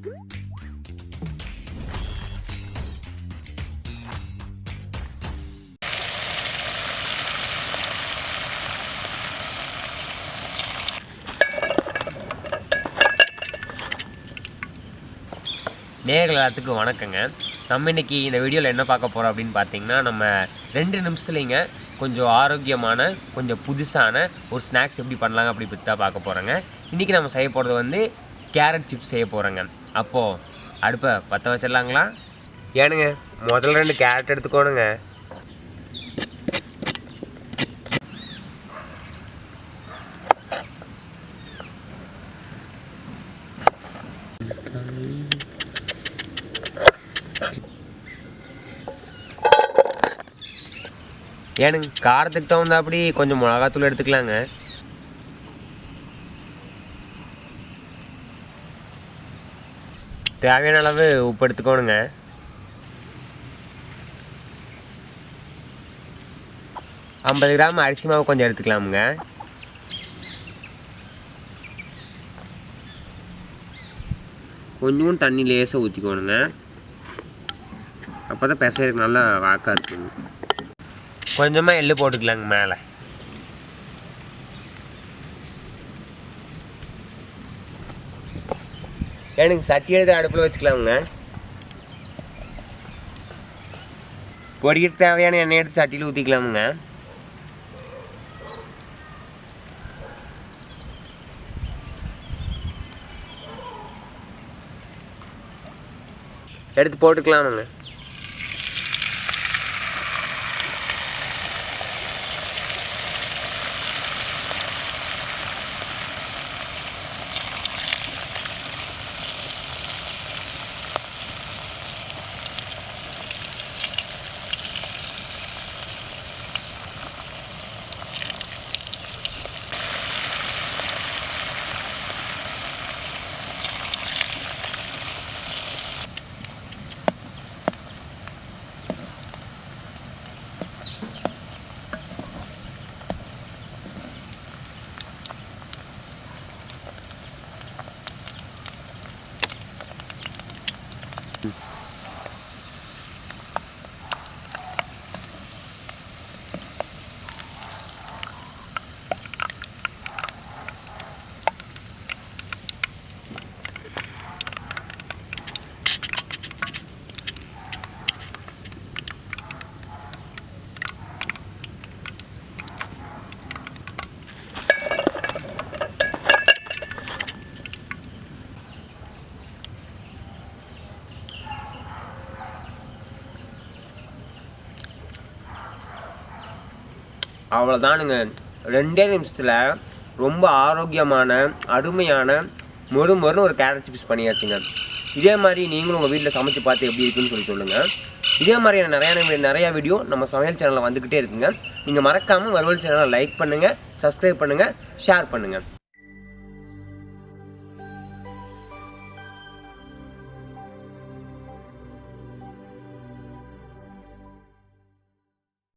நேயர்கள் எல்லாத்துக்கும் வணக்கங்க. நம்ம இன்றைக்கி இந்த வீடியோவில் என்ன பார்க்க போகிறோம் அப்படின்னு பார்த்தீங்கன்னா, நம்ம 2 நிமிஷத்துலேங்க கொஞ்சம் ஆரோக்கியமான கொஞ்சம் புதுசான ஒரு ஸ்நாக்ஸ் எப்படி பண்ணலாங்க அப்படி பற்றி தான் பார்க்க போகிறோங்க. இன்றைக்கி நம்ம செய்ய போகிறது வந்து கேரட் சிப்ஸ் செய்ய போகிறோங்க. அப்போது அடுப்பை பற்ற வச்சிடலாங்களா? ஏனுங்க, முதல்ல 2 கேரட் எடுத்துக்கோணுங்க. ஏனுங்க, காரத்துக்கு தகுந்தாப்படி கொஞ்சம் மிளகாத்தூள் எடுத்துக்கலாங்க. தேவையான அளவு உப்பு எடுத்துக்கோணுங்க. ஐம்பது கிராம் அரிசி மாவு கொஞ்சம் எடுத்துக்கலாமுங்க. கொஞ்சம் தண்ணி லேசாக ஊற்றிக்கோணுங்க. அப்போ தான் பிசைறதுக்கு நல்லா வாக்காக இருக்குங்க. கொஞ்சமாக எள்ளு போட்டுக்கலாங்க மேலே. எனக்கு சட்டி எடுத்து அடுப்பில் வச்சுக்கலாமுங்க. பொரிக்க தேவையான எண்ணெய் எடுத்து சட்டியில் ஊற்றிக்கலாமுங்க. எடுத்து போட்டுக்கலாமுங்க. அவ்வளோதானுங்க. 2 நிமிஷத்தில் ரொம்ப ஆரோக்கியமான அருமையான மொறுன்னு ஒரு கேரட் சிப்ஸ் பண்ணியாச்சுங்க. இதே மாதிரி நீங்களும் உங்கள் வீட்டில் சமைச்சு பார்த்து எப்படி இருக்குன்னு சொல்லுங்கள். இதே மாதிரியான நிறையா வீடியோ நம்ம சமையல் சேனலில் வந்துக்கிட்டே இருக்குங்க. நீங்கள் மறக்காமல் வறுவல் சேனலை லைக் பண்ணுங்கள், சப்ஸ்கிரைப் பண்ணுங்கள், ஷேர் பண்ணுங்கள்.